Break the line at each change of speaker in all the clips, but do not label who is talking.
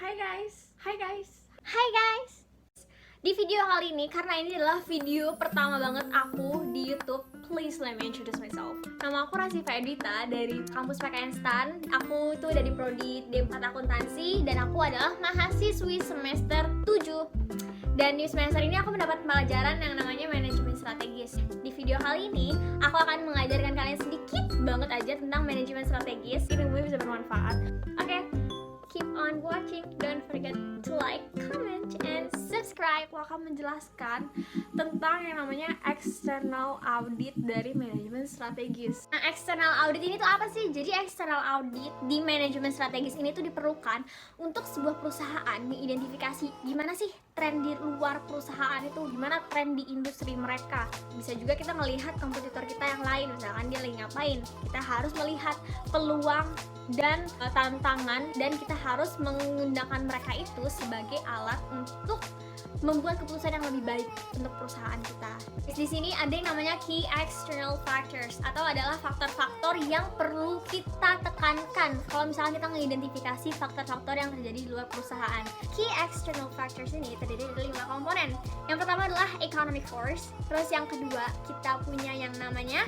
Hai guys. Di video kali ini, karena ini adalah video pertama banget aku di YouTube, please let me introduce myself. Nama aku Rasifa Edita dari kampus PKN STAN. Aku tuh dari prodi D4 Akuntansi dan aku adalah mahasiswi semester 7. Dan di semester ini aku mendapat pelajaran yang namanya manajemen strategis. Di video kali ini, aku akan mengajarkan kalian sedikit banget aja tentang manajemen strategis. Ini mungkin bisa bermanfaat. Oke, keep on watching. Don't forget to like, comment, and subscribe. Aku akan menjelaskan tentang yang namanya external audit dari manajemen strategis. Nah, external audit ini tuh apa sih? Jadi external audit di manajemen strategis ini tuh diperlukan untuk sebuah perusahaan mengidentifikasi gimana sih tren di luar perusahaan itu, gimana tren di industri mereka. Bisa juga kita melihat kompetitor kita yang lain, misalkan dia lagi ngapain. Kita harus melihat peluang dan tantangan, dan kita harus menggunakan mereka itu sebagai alat untuk membuat keputusan yang lebih baik untuk perusahaan kita. Di sini ada yang namanya key external factors, atau adalah faktor-faktor yang perlu kita tekankan kalau misalnya kita mengidentifikasi faktor-faktor yang terjadi di luar perusahaan. Key external factors ini terdiri dari 5 komponen. Yang pertama adalah economic force, terus yang kedua kita punya yang namanya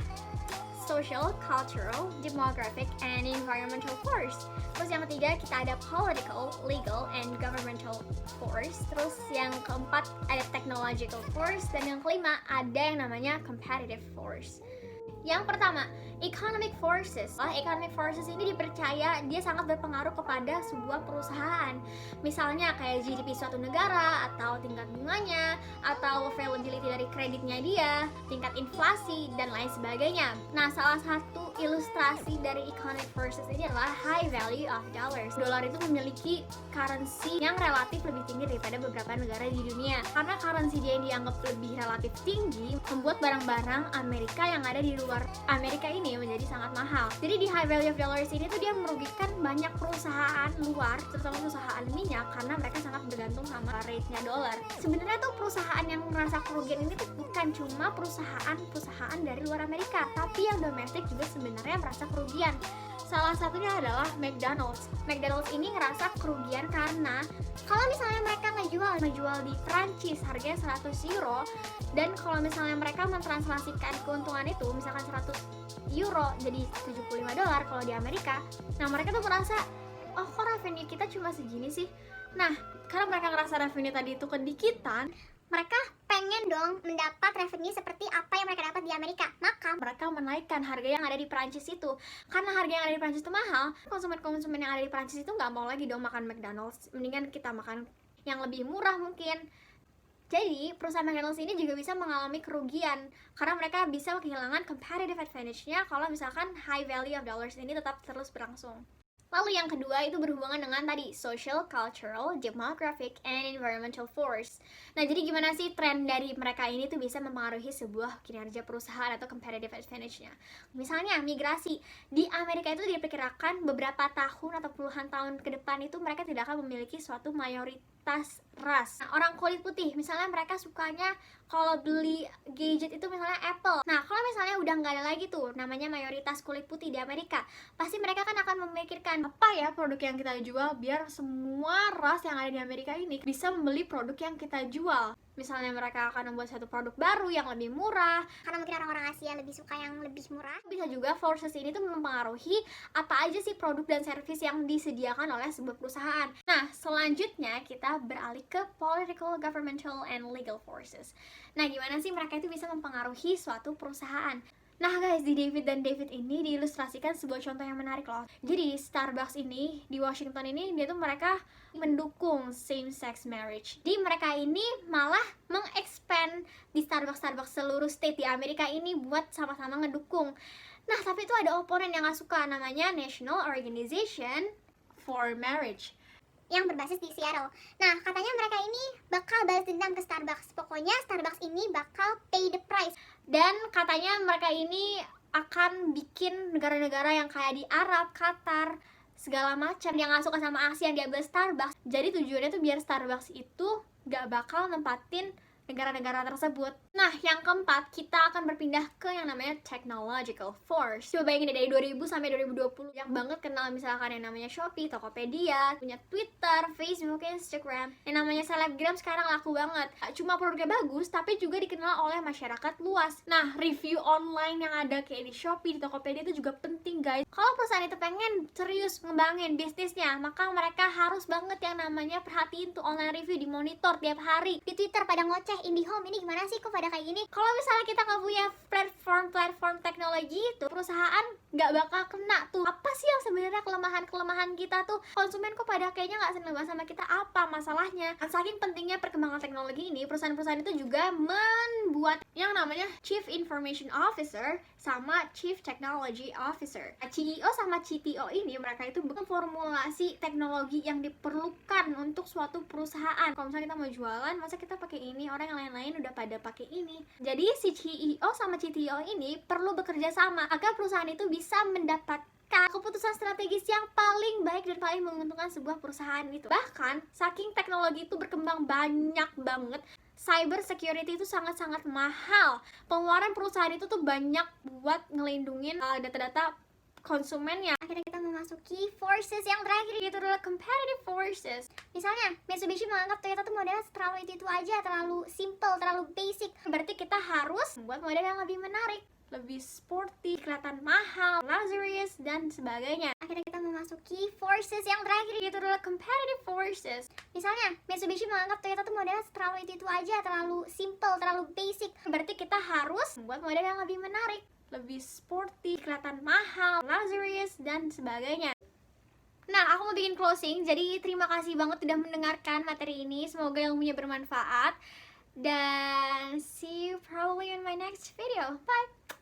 social, cultural, demographic, and environmental force. Terus yang ketiga kita ada political, legal, and governmental force. Terus yang keempat ada technological force, dan yang kelima ada yang namanya competitive force. Yang pertama, economic forces. Economic forces ini dipercaya dia sangat berpengaruh kepada sebuah perusahaan. Misalnya kayak GDP suatu negara, atau tingkat bunganya, atau availability dari kreditnya dia, tingkat inflasi, dan lain sebagainya. Nah, salah satu ilustrasi dari economic forces ini adalah high value of dollars. Dolar itu memiliki currency yang relatif lebih tinggi daripada beberapa negara di dunia. Karena currency dia yang dianggap lebih relatif tinggi, membuat barang-barang Amerika yang ada di luar Amerika ini menjadi sangat mahal. Jadi di high value of dollars ini tuh dia merugikan banyak perusahaan luar, terutama perusahaan minyak, karena mereka sangat bergantung sama rate-nya dolar. Sebenarnya tuh perusahaan yang merasa kerugian ini tuh bukan cuma perusahaan dari luar Amerika, tapi yang domestik juga sebenarnya merasa kerugian. Salah satunya adalah McDonald's. McDonald's ini ngerasa kerugian karena kalau misalnya mereka ngejual di Prancis harganya 100 euro, dan kalau misalnya mereka mentranslasikan keuntungan itu misalkan 100 euro jadi 75 dolar kalau di Amerika, nah mereka tuh merasa, oh kok revenue kita cuma segini sih. Nah, karena mereka ngerasa revenue tadi itu kedikitan,
mereka pengen dong mendapat revenue seperti apa yang mereka dapat di Amerika. Maka
mereka menaikkan harga yang ada di Prancis itu. Karena harga yang ada di Prancis itu mahal, konsumen-konsumen yang ada di Prancis itu nggak mau lagi dong makan McDonald's. Mendingan kita makan yang lebih murah mungkin. Jadi, perusahaan McDonald's ini juga bisa mengalami kerugian karena mereka bisa kehilangan competitive advantage-nya kalau misalkan high value of dollars ini tetap terus berlangsung. Lalu yang kedua itu berhubungan dengan tadi social, cultural, demographic, and environmental force. Nah, jadi gimana sih tren dari mereka ini tuh bisa mempengaruhi sebuah kinerja perusahaan atau competitive advantage-nya? Misalnya migrasi. Di Amerika itu diperkirakan beberapa tahun atau puluhan tahun ke depan itu mereka tidak akan memiliki suatu mayoritas ras. Nah, orang kulit putih, misalnya mereka sukanya kalau beli gadget itu misalnya Apple. Nah, kalau misalnya udah nggak ada lagi tuh namanya mayoritas kulit putih di Amerika, pasti mereka kan akan memikirkan apa ya produk yang kita jual biar semua ras yang ada di Amerika ini bisa membeli produk yang kita jual. Misalnya mereka akan membuat satu produk baru yang lebih murah,
karena mungkin orang-orang Asia lebih suka yang lebih murah.
Bisa juga forces ini tuh mempengaruhi apa aja sih produk dan servis yang disediakan oleh sebuah perusahaan. Nah, selanjutnya kita beralih ke political, governmental, and legal forces. Nah, gimana sih mereka itu bisa mempengaruhi suatu perusahaan? Nah guys, di David dan David ini diilustrasikan sebuah contoh yang menarik loh. Jadi Starbucks ini di Washington ini dia tuh mereka mendukung same sex marriage. Jadi mereka ini malah mengexpand di Starbucks seluruh state di Amerika ini buat sama-sama ngedukung. Nah, tapi itu ada oponen yang gak suka, namanya National Organization for Marriage
yang berbasis di Seattle. Nah, katanya mereka ini bakal balas dendam ke Starbucks. Pokoknya Starbucks ini bakal pay the price.
Dan katanya mereka ini akan bikin negara-negara yang kayak di Arab, Qatar, segala macam yang gak suka sama Asia yang diambil Starbucks. Jadi tujuannya tuh biar Starbucks itu gak bakal nempatin negara-negara tersebut. Nah, yang keempat, kita akan berpindah ke yang namanya technological force. Coba bayangin deh, dari 2000 sampai 2020 banyak banget kenal misalkan yang namanya Shopee, Tokopedia, punya Twitter, Facebook, Instagram. Yang namanya selebgram sekarang laku banget. Gak cuma produknya bagus, tapi juga dikenal oleh masyarakat luas. Nah, review online yang ada kayak di Shopee, di Tokopedia itu juga penting, guys. Kalau perusahaan itu pengen serius ngembangin bisnisnya, maka mereka harus banget yang namanya perhatiin tuh online review, dimonitor tiap hari.
Di Twitter pada ngoceh IndiHome, ini gimana sih kok pada kayak gini?
Kalau misalnya kita nggak punya platform teknologi itu, perusahaan nggak bakal kena tuh. Apa sih yang sebenarnya kelemahan kita tuh? Konsumen kok pada kayaknya nggak seneng banget sama kita, apa masalahnya? Saking pentingnya perkembangan teknologi ini, perusahaan-perusahaan itu juga membuat yang namanya Chief Information Officer sama Chief Technology Officer. CEO sama CTO ini, mereka itu formulasi teknologi yang diperlukan untuk suatu perusahaan. Kalau misalnya kita mau jualan, masa kita pakai ini, orang yang lain-lain udah pada pakai ini. Jadi si CEO sama CTO ini perlu bekerja sama agar perusahaan itu bisa mendapatkan keputusan strategis yang paling baik dan paling menguntungkan sebuah perusahaan itu. Bahkan saking teknologi itu berkembang banyak banget, cyber security itu sangat-sangat mahal. Pengeluaran perusahaan itu tuh banyak buat ngelindungin data-data konsumennya.
Akhirnya kita memasuki forces yang terakhir,
Itu adalah competitive forces.
misalnya Mitsubishi menganggap Toyota tuh modelnya terlalu itu aja, terlalu simple, terlalu basic.
Berarti kita harus membuat model yang lebih menarik, lebih sporty, kelihatan mahal, luxurious, dan sebagainya.
Akhirnya kita memasuki forces yang terakhir,
Itu adalah competitive forces.
misalnya Mitsubishi menganggap Toyota tuh modelnya terlalu itu aja, terlalu simple, terlalu basic.
Berarti kita harus membuat model yang lebih menarik, lebih sporty, kelihatan mahal, luxurious, dan sebagainya. Nah, aku mau bikin closing. Jadi terima kasih banget sudah mendengarkan materi ini. Semoga ilmunya bermanfaat. Dan see you probably in my next video. Bye!